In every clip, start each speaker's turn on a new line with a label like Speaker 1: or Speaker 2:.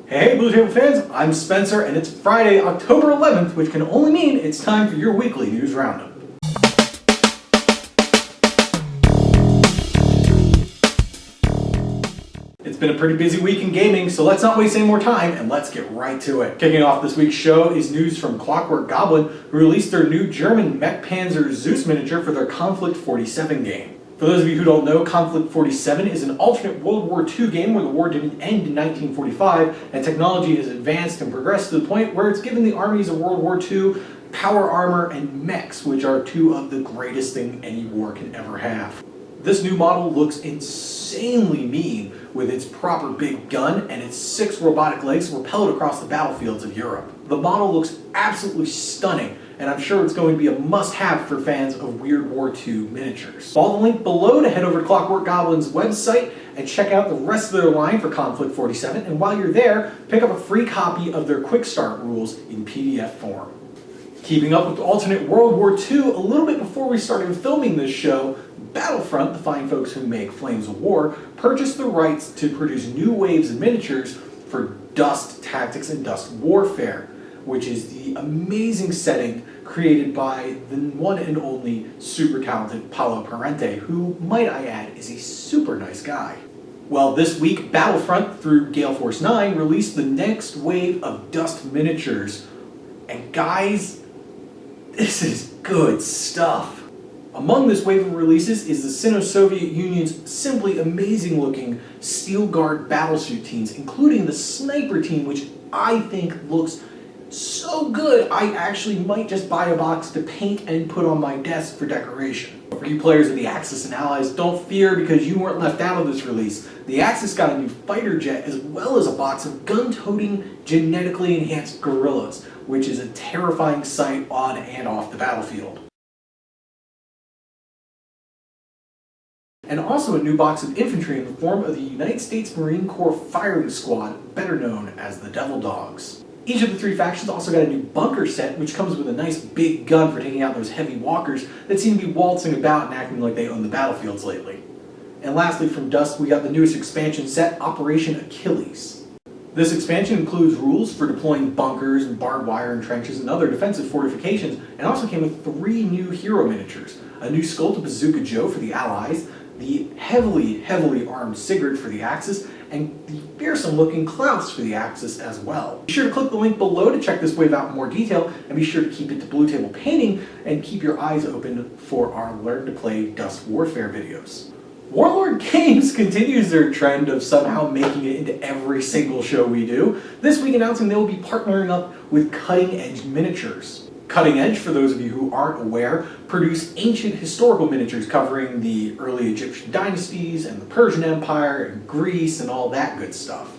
Speaker 1: Hey Blue Table fans, I'm Spencer and it's Friday, October 11th, which can only mean it's time for your weekly news roundup. It's been a pretty busy week in gaming, so let's not waste any more time and let's get right to it. Kicking off this week's show is news from Clockwork Goblin, who released their new German Mech Panzer Zeus miniature for their Conflict 47 game. For those of you who don't know, Conflict 47 is an alternate World War II game where the war didn't end in 1945 and technology has advanced and progressed to the point where it's given the armies of World War II power armor and mechs, which are two of the greatest things any war can ever have. This new model looks insanely mean with its proper big gun and its 6 robotic legs propelled across the battlefields of Europe. The model looks absolutely stunning, and I'm sure it's going to be a must-have for fans of Weird War II miniatures. Follow the link below to head over to Clockwork Goblin's website and check out the rest of their line for Conflict 47, and while you're there, pick up a free copy of their Quick Start rules in PDF form. Keeping up with alternate World War II, a little bit before we started filming this show, Battlefront, the fine folks who make Flames of War, purchased the rights to produce new waves of miniatures for Dust Tactics and Dust Warfare, which is the amazing setting created by the one and only super talented Paolo Parente, who, might I add, is a super nice guy. Well, this week, Battlefront through Gale Force 9 released the next wave of Dust miniatures. And guys, this is good stuff. Among this wave of releases is the Sino-Soviet Union's simply amazing looking Steel Guard battlesuit teams, including the Sniper team, which I think looks so good I actually might just buy a box to paint and put on my desk for decoration. For you players of the Axis and Allies, don't fear because you weren't left out of this release. The Axis got a new fighter jet as well as a box of gun-toting, genetically enhanced guerrillas, which is a terrifying sight on and off the battlefield. And also a new box of infantry in the form of the United States Marine Corps Firing Squad, better known as the Devil Dogs. Each of the 3 factions also got a new bunker set, which comes with a nice big gun for taking out those heavy walkers that seem to be waltzing about and acting like they own the battlefields lately. And lastly, from Dust, we got the newest expansion set, Operation Achilles. This expansion includes rules for deploying bunkers and barbed wire and trenches and other defensive fortifications, and also came with 3 new hero miniatures. A new sculpted Bazooka Joe for the Allies, the heavily armed Sigurd for the Axis, and the fearsome looking Klaus for the Axis as well. Be sure to click the link below to check this wave out in more detail, and be sure to keep it to Blue Table Painting and keep your eyes open for our Learn to Play Dust Warfare videos. Warlord Games continues their trend of somehow making it into every single show we do, this week announcing they will be partnering up with Cutting Edge Miniatures. Cutting Edge, for those of you who aren't aware, produce ancient historical miniatures covering the early Egyptian dynasties and the Persian Empire and Greece and all that good stuff.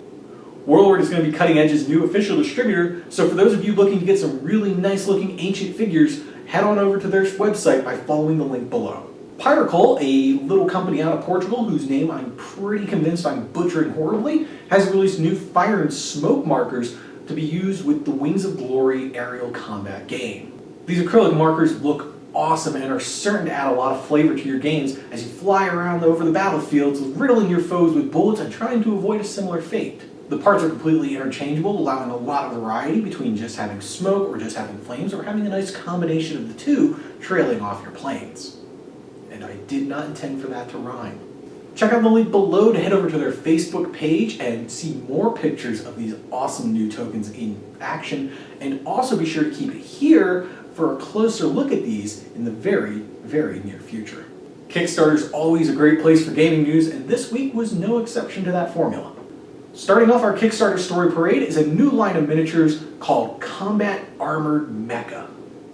Speaker 1: Warlord is going to be Cutting Edge's new official distributor, so for those of you looking to get some really nice looking ancient figures, head on over to their website by following the link below. Pyrocol, a little company out of Portugal whose name I'm pretty convinced I'm butchering horribly, has released new fire and smoke markers to be used with the Wings of Glory aerial combat game. These acrylic markers look awesome and are certain to add a lot of flavor to your games as you fly around over the battlefields, riddling your foes with bullets and trying to avoid a similar fate. The parts are completely interchangeable, allowing a lot of variety between just having smoke or just having flames or having a nice combination of the two trailing off your planes. And I did not intend for that to rhyme. Check out the link below to head over to their Facebook page and see more pictures of these awesome new tokens in action, and also be sure to keep it here for a closer look at these in the very near future. Kickstarter is always a great place for gaming news, and this week was no exception to that formula. Starting off our Kickstarter story parade is a new line of miniatures called Combat Armored Mecha.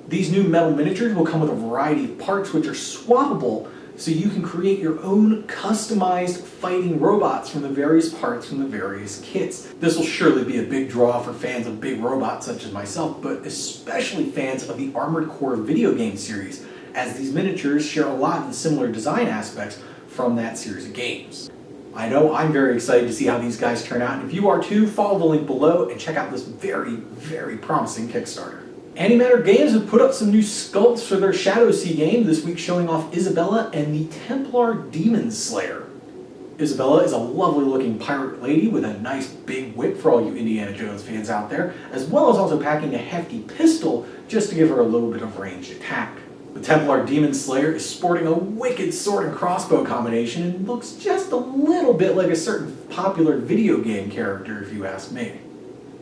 Speaker 1: These new metal miniatures will come with a variety of parts which are swappable, so you can create your own customized fighting robots from the various parts from the various kits. This will surely be a big draw for fans of big robots such as myself, but especially fans of the Armored Core video game series, as these miniatures share a lot of the similar design aspects from that series of games. I know I'm very excited to see how these guys turn out, and if you are too, follow the link below and check out this very promising Kickstarter. Antimatter Games have put up some new sculpts for their Shadow Sea game, this week showing off Isabella and the Templar Demon Slayer. Isabella is a lovely looking pirate lady with a nice big whip for all you Indiana Jones fans out there, as well as also packing a hefty pistol just to give her a little bit of ranged attack. The Templar Demon Slayer is sporting a wicked sword and crossbow combination and looks just a little bit like a certain popular video game character if you ask me.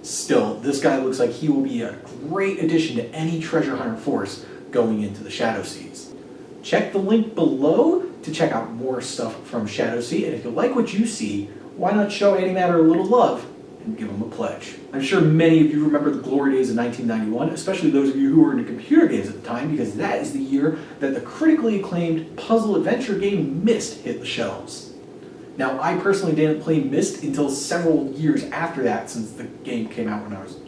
Speaker 1: Still, this guy looks like he will be a great addition to any treasure hunter force going into the Shadow Seas. Check the link below to check out more stuff from Shadow Sea, and if you like what you see, why not show Antimatter a little love and give him a pledge. I'm sure many of you remember the glory days of 1991, especially those of you who were into computer games at the time, because that is the year that the critically acclaimed puzzle adventure game Myst hit the shelves. Now, I personally didn't play Myst until several years after that, since the game came out when I was,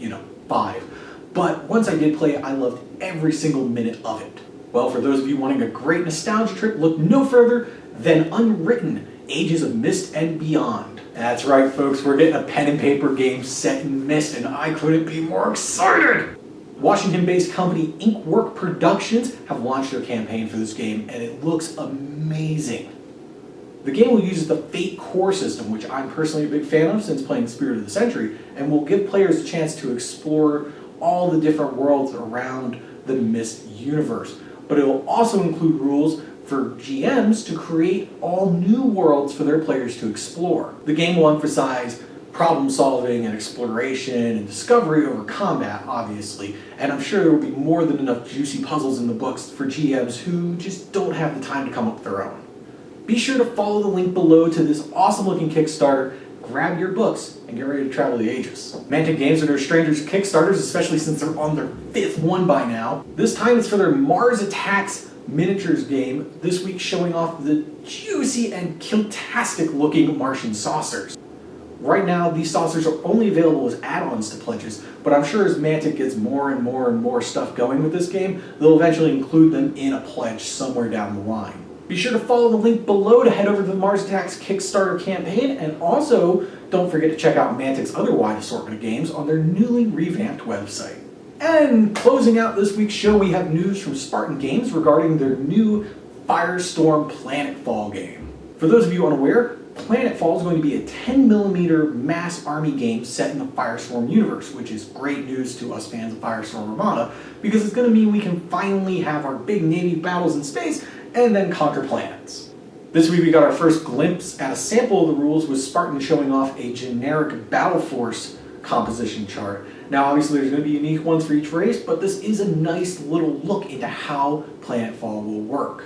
Speaker 1: 5. But once I did play it, I loved every single minute of it. Well, for those of you wanting a great nostalgia trip, look no further than Unwritten, Ages of Myst and Beyond. That's right, folks, we're getting a pen and paper game set in Myst, and I couldn't be more excited! Washington-based company Inkwork Productions have launched their campaign for this game, and it looks amazing. The game will use the Fate core system, which I'm personally a big fan of since playing Spirit of the Century, and will give players a chance to explore all the different worlds around the Myst universe. But it will also include rules for GMs to create all new worlds for their players to explore. The game will emphasize problem solving and exploration and discovery over combat, obviously, and I'm sure there will be more than enough juicy puzzles in the books for GMs who just don't have the time to come up with their own. Be sure to follow the link below to this awesome looking Kickstarter, grab your books, and get ready to travel the ages. Mantic Games are no strangers to Kickstarters, especially since they're on their 5th one by now. This time it's for their Mars Attacks miniatures game, this week showing off the juicy and kiltastic looking Martian saucers. Right now, these saucers are only available as add-ons to pledges, but I'm sure as Mantic gets more and more stuff going with this game, they'll eventually include them in a pledge somewhere down the line. Be sure to follow the link below to head over to the Mars Attacks Kickstarter campaign, and also don't forget to check out Mantic's other wide assortment of games on their newly revamped website. And closing out this week's show, we have news from Spartan Games regarding their new Firestorm Planetfall game. For those of you unaware, Planetfall is going to be a 10mm mass army game set in the Firestorm universe, which is great news to us fans of Firestorm Armada, because it's going to mean we can finally have our big Navy battles in space and then conquer planets. This week we got our first glimpse at a sample of the rules, with Spartan showing off a generic battle force composition chart. Now obviously there's going to be unique ones for each race, but this is a nice little look into how Planetfall will work.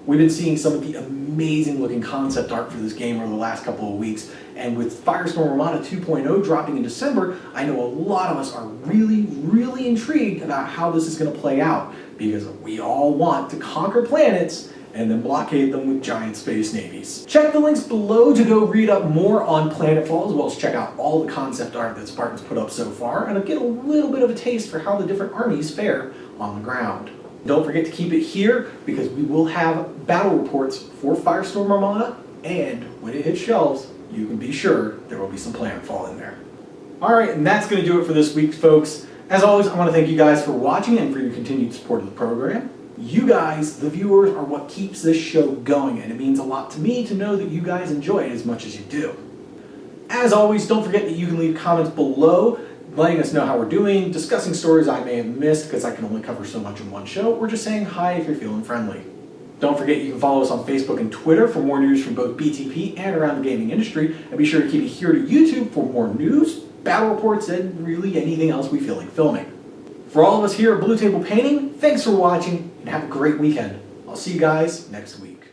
Speaker 1: We've been seeing some of the amazing looking concept art for this game over the last couple of weeks, and with Firestorm Armada 2.0 dropping in December, I know a lot of us are really intrigued about how this is going to play out, because we all want to conquer planets and then blockade them with giant space navies. Check the links below to go read up more on Planetfall, as well as check out all the concept art that Spartan's put up so far, and get a little bit of a taste for how the different armies fare on the ground. Don't forget to keep it here, because we will have battle reports for Firestorm Armada, and when it hits shelves, you can be sure there will be some Planetfall in there. Alright, and that's going to do it for this week, folks. As always, I want to thank you guys for watching and for your continued support of the program. You guys, the viewers, are what keeps this show going, and it means a lot to me to know that you guys enjoy it as much as you do. As always, don't forget that you can leave comments below, letting us know how we're doing, discussing stories I may have missed because I can only cover so much in one show, or just saying hi if you're feeling friendly. Don't forget you can follow us on Facebook and Twitter for more news from both BTP and around the gaming industry, and be sure to keep it here to YouTube for more news, battle reports, and really anything else we feel like filming. For all of us here at Blue Table Painting, thanks for watching, and have a great weekend. I'll see you guys next week.